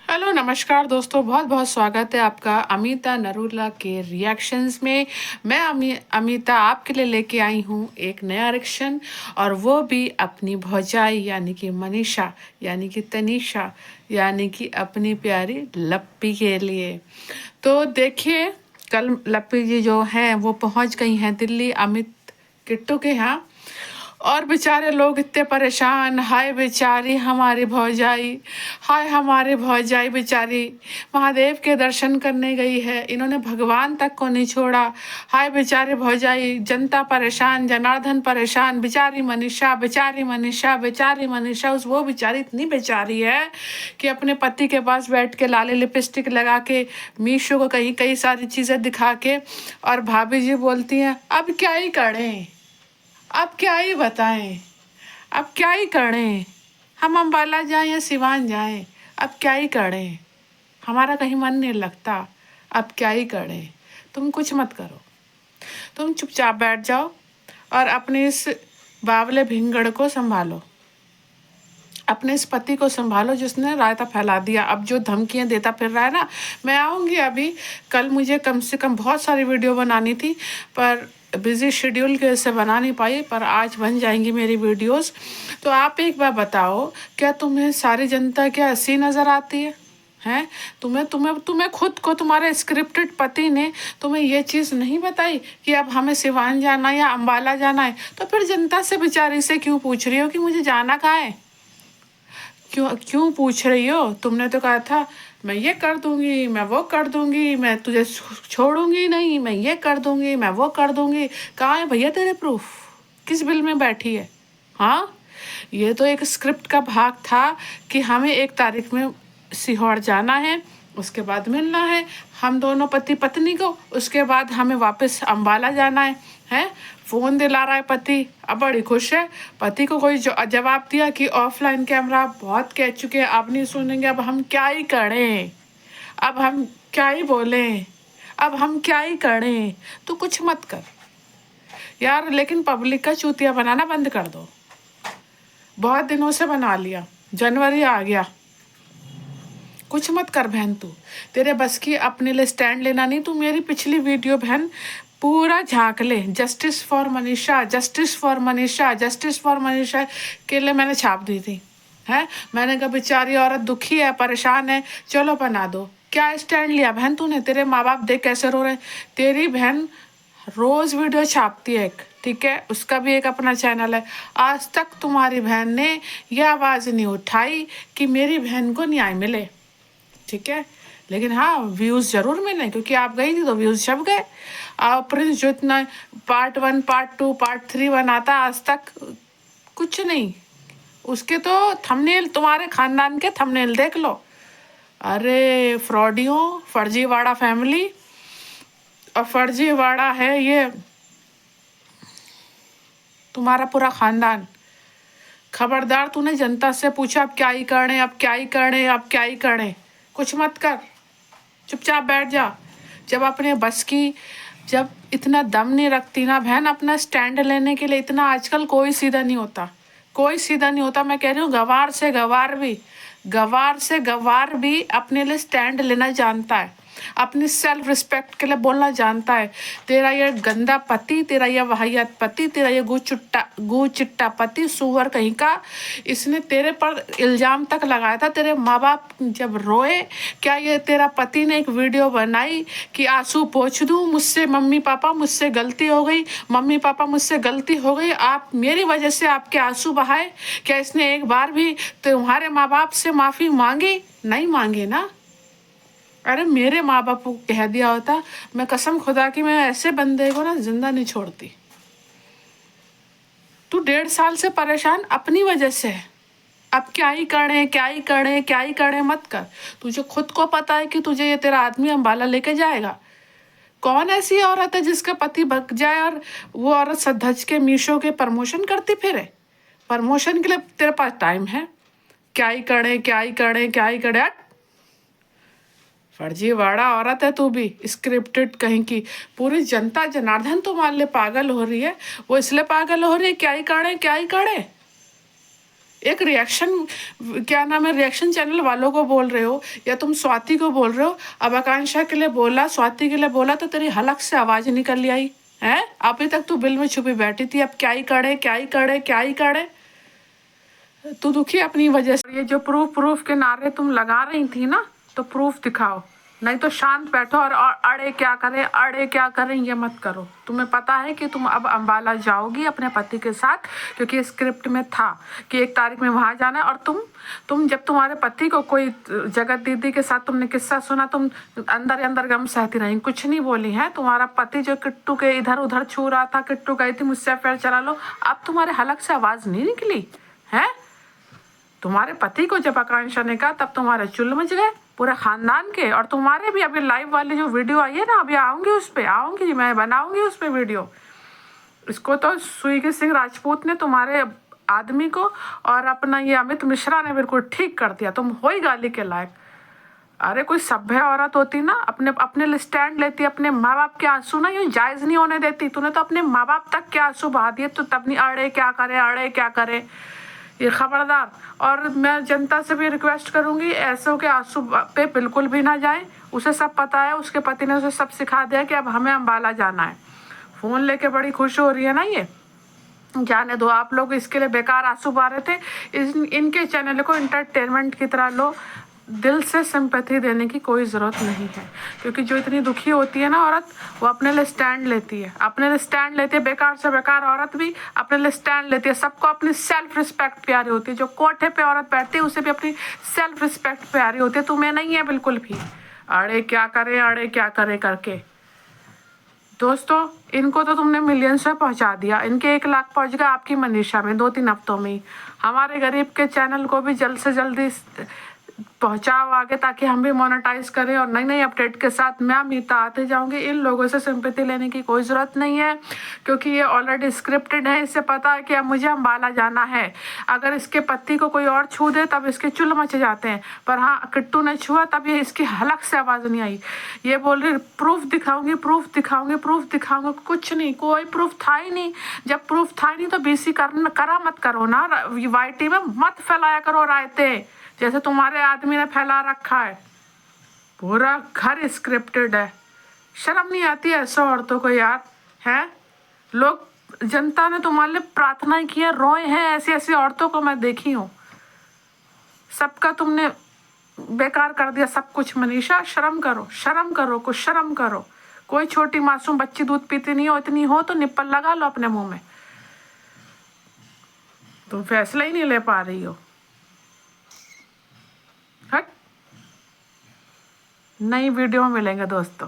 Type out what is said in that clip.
Hello नमस्कार दोस्तों, बहुत बहुत स्वागत है आपका अमिता नरूला के रिएक्शंस में। मैं अमिता आपके लिए लेके आई हूँ एक नया रिएक्शन, और वो भी अपनी भौजाई यानी कि मनीषा यानी कि तनीषा यानी कि अपनी प्यारी लप्पी के लिए। तो देखिए, कल लप्पी जी जो हैं वो पहुँच गई हैं दिल्ली अमित किट्टू के यहाँ, और बेचारे लोग इतने परेशान। हाय बेचारी हमारी भौजाई, हाय हमारी भौजाई बेचारी महादेव के दर्शन करने गई है, इन्होंने भगवान तक को नहीं छोड़ा। हाय बेचारी भौजाई, जनता परेशान, जनार्दन परेशान, बेचारी मनीषा, बेचारी मनीषा, बेचारी मनीषा। उस वो बेचारी इतनी बेचारी है कि अपने पति के पास बैठ के लाली लिपस्टिक लगा के, मीशो को कहीं कई सारी चीज़ें दिखा के, और भाभी जी बोलती हैं अब क्या ही करें, अब क्या ही बताएं, अब क्या ही करें, हम अम्बाला जाएं या सिवान जाएं, अब क्या ही करें, हमारा कहीं मन नहीं लगता, अब क्या ही करें। तुम कुछ मत करो, तुम चुपचाप बैठ जाओ और अपने इस बावले भिंगड़ को संभालो, अपने इस पति को संभालो जिसने रायता फैला दिया। अब जो धमकियां देता फिर रहा है ना, मैं आऊँगी अभी। कल मुझे कम से कम बहुत सारी वीडियो बनानी थी, पर बिजी शेड्यूल के वजह से बना नहीं पाई, पर आज बन जाएंगी मेरी वीडियोस। तो आप एक बार बताओ, क्या तुम्हें सारी जनता क्या ऐसी नज़र आती है? हैं? तुम्हें तुम्हें तुम्हें खुद को तुम्हारे स्क्रिप्टेड पति ने तुम्हें ये चीज़ नहीं बताई कि अब हमें सिवान जाना है या अम्बाला जाना है? तो फिर जनता से बेचारी से क्यों पूछ रही हो कि मुझे जाना कहाँ है? क्यों क्यों पूछ रही हो? तुमने तो कहा था मैं ये कर दूंगी, मैं वो कर दूंगी, मैं तुझे छोड़ूंगी नहीं, मैं ये कर दूंगी, मैं वो कर दूंगी। कहाँ है भैया तेरे प्रूफ? किस बिल में बैठी है? हाँ, ये तो एक स्क्रिप्ट का भाग था कि हमें 1 तारीख में सीहोर जाना है, उसके बाद मिलना है हम दोनों पति पत्नी को, उसके बाद हमें वापस अम्बाला जाना है। फोन दिला रहा है पति, अब बड़ी खुश है। पति को कोई जवाब दिया कि ऑफलाइन कैमरा बहुत कह चुके हैं, अब नहीं सुनेंगे, अब हम क्या ही करें, अब हम क्या ही बोलें, अब हम क्या ही करें। तो कुछ मत कर यार, लेकिन पब्लिक का चूतिया बनाना बंद कर दो। बहुत दिनों से बना लिया, जनवरी आ गया, कुछ मत कर बहन। तू तेरे बस की अपने लिए स्टैंड लेना नहीं। तू मेरी पिछली वीडियो बहन पूरा झांक ले, justice for Manisha, justice for Manisha, justice for Manisha के लिए मैंने छाप दी थी। है, मैंने कहा बेचारी औरत दुखी है, परेशान है, चलो बना दो। क्या स्टैंड लिया बहन तूने? तेरे माँ बाप देख कैसे रो रहे हैं। तेरी बहन रोज वीडियो छापती है एक, ठीक है, उसका भी एक अपना चैनल है। आज तक तुम्हारी बहन ने यह आवाज़ नहीं उठाई कि मेरी बहन को न्याय मिले, ठीक है। लेकिन हाँ, व्यूज़ जरूर मिले, क्योंकि आप गई थी तो व्यूज़ छप गए। और प्रिंस जो इतना पार्ट 1 पार्ट 2 पार्ट 3 बनाता, आज तक कुछ नहीं। उसके तो थंबनेल, तुम्हारे खानदान के थंबनेल देख लो। अरे फ्रॉडियों, फर्जीवाड़ा फैमिली, और फर्जीवाड़ा है ये तुम्हारा पूरा खानदान। खबरदार, तूने जनता से पूछा अब क्या ही करने, अब क्या ही करने, अब क्या ही करने। कुछ मत कर, चुपचाप बैठ जा। जब अपने बस की, जब इतना दम नहीं रखती ना बहन अपना स्टैंड लेने के लिए, इतना आजकल कोई सीधा नहीं होता, कोई सीधा नहीं होता। मैं कह रही हूँ, गवार से गवार भी, गवार से गवार भी अपने लिए स्टैंड लेना जानता है, अपनी सेल्फ रिस्पेक्ट के लिए बोलना जानता है। तेरा ये गंदा पति, तेरा ये वाहियात पति, तेरा ये गू चिट्टा पति, सुअर कहीं का, इसने तेरे पर इल्ज़ाम तक लगाया था। तेरे माँ बाप जब रोए, क्या ये तेरा पति ने एक वीडियो बनाई कि आंसू पोंछ दूँ मुझसे, मम्मी पापा मुझसे गलती हो गई, मम्मी पापा मुझसे गलती हो गई, आप मेरी वजह से आपके आंसू बहाए? क्या इसने एक बार भी तुम्हारे माँ बाप से माफ़ी मांगी? नहीं मांगी ना। अरे मेरे माँ बाप को कह दिया होता, मैं कसम खुदा की मैं ऐसे बंदे को ना जिंदा नहीं छोड़ती। तू 1.5 साल से परेशान अपनी वजह से है। अब क्या ही करने, क्या ही करने, क्या ही करने मत कर। तुझे खुद को पता है कि तुझे ये तेरा आदमी अम्बाला लेके जाएगा। कौन ऐसी औरत है जिसका पति भग जाए और वो औरत सधज के मीशो के प्रमोशन करती फिरे? प्रमोशन के लिए तेरे पास टाइम है? क्या ही करे, क्या ही करे, क्या ही करे। फर्जीवाड़ा औरत है तू भी, स्क्रिप्टेड कहीं की। पूरी जनता जनार्दन तुम्हारे लिए पागल हो रही है। वो इसलिए पागल हो रही है, क्या ही करे, क्या ही करे। एक रिएक्शन, क्या नाम है, रिएक्शन चैनल वालों को बोल रहे हो या तुम स्वाति को बोल रहे हो? अब आकांक्षा के लिए बोला, स्वाति के लिए बोला तो तेरी हलक से आवाज निकल आई है। अभी तक तू बिल में छुपी बैठी थी, अब क्या ही करे, क्या ही करे, क्या ही करे। तू दुखी अपनी वजह से। ये जो प्रूफ प्रूफ के नारे तुम लगा रही थी ना, तो प्रूफ दिखाओ, नहीं तो शांत बैठो और अड़े क्या करें, अड़े क्या करें ये मत करो। तुम्हें पता है कि तुम अब अंबाला जाओगी अपने पति के साथ, क्योंकि स्क्रिप्ट में था कि 1 तारीख में वहां जाना है। और तुम जब तुम्हारे पति को कोई जगत दीदी के साथ तुमने किस्सा सुना, तुम अंदर अंदर गम सहती रही, कुछ नहीं बोली है। तुम्हारा पति जो किट्टू के इधर उधर छू रहा था, किट्टू गई थी मुझसे अफेयर चला लो, अब तुम्हारे हलक से आवाज नहीं निकली है। तुम्हारे पति को जब आकांक्षा ने कहा तब तुम्हारे चुल मच गए पूरे खानदान के। और तुम्हारे भी अभी लाइव वाली जो वीडियो आई है ना, अभी आऊंगी उस पर, आऊंगी मैं, बनाऊंगी उस पर वीडियो। इसको तो स्वीगी सिंह राजपूत ने तुम्हारे आदमी को और अपना ये अमित मिश्रा ने बिल्कुल ठीक कर दिया। तुम हो ही गाली के लायक। अरे कोई सभ्य औरत होती ना, अपने अपने स्टैंड लेती, अपने माँ बाप के आंसू ना यूं जायज नहीं होने देती। तूने तो अपने माँ बाप तक के आंसू बहा दिए, तो तब नहीं अड़े क्या करे, अड़े क्या करे। ये खबरदार। और मैं जनता से भी रिक्वेस्ट करूंगी, ऐसों के आंसू पे बिल्कुल भी ना जाए। उसे सब पता है, उसके पति ने उसे सब सिखा दिया कि अब हमें अंबाला जाना है। फोन लेके बड़ी खुश हो रही है ना ये, जाने दो। आप लोग इसके लिए बेकार आंसू बहा रहे थे। इनके चैनल को इंटरटेनमेंट की तरह लो, दिल से सिंपैथी देने की कोई ज़रूरत नहीं है। क्योंकि जो इतनी दुखी होती है ना औरत, वो अपने लिए स्टैंड लेती है, अपने लिए स्टैंड लेती है। बेकार से बेकार औरत भी अपने लिए स्टैंड लेती है। सबको अपनी सेल्फ रिस्पेक्ट प्यारी होती है। जो कोठे पे औरत बैठती है उसे भी अपनी सेल्फ रिस्पेक्ट प्यारी होती है। तुम्हें नहीं है बिल्कुल भी। अड़े क्या करे, अड़े क्या करे करके। दोस्तों, इनको तो तुमने मिलियंस में पहुंचा दिया। इनके 1 लाख पहुंच गया आपकी मनीषा में 2-3 हफ्तों में ही। हमारे गरीब के चैनल को भी जल्द से जल्दी पहुंचाओ आगे, ताकि हम भी मोनेटाइज करें और नई नई अपडेट के साथ मैं अमीता आते जाऊंगी। इन लोगों से सिंपैथी लेने की कोई ज़रूरत नहीं है, क्योंकि ये ऑलरेडी स्क्रिप्टेड है। इससे पता है कि अब मुझे अंबाला जाना है। अगर इसके पति को कोई और छू दे तब इसके चुल मच जाते हैं, पर हाँ किट्टू ने छुआ तब ये इसकी हलक से आवाज़ नहीं आई। ये बोल रही प्रूफ दिखाऊंगी, प्रूफ दिखाऊंगी, प्रूफ दिखाऊंगी। कुछ नहीं, कोई प्रूफ था ही नहीं। जब प्रूफ था ही नहीं तो बीसी करा मत करो ना, वाईटी में मत फैलाया करो रायते, जैसे तुम्हारे आदमी ने फैला रखा है। पूरा घर स्क्रिप्टेड है। शर्म नहीं आती ऐसे औरतों को यार, है? लोग, जनता ने तुम्हारे लिए प्रार्थना की है, रोए हैं। ऐसी ऐसी औरतों को मैं देखी हूँ। सबका तुमने बेकार कर दिया सब कुछ। मनीषा शर्म करो, शर्म करो, कुछ शर्म करो। कोई छोटी मासूम बच्ची दूध पीती नहीं हो, इतनी हो तो निप्पल लगा लो अपने मुंह में। तुम फैसला ही नहीं ले पा रही हो। हट। नई वीडियो में मिलेंगे दोस्तों।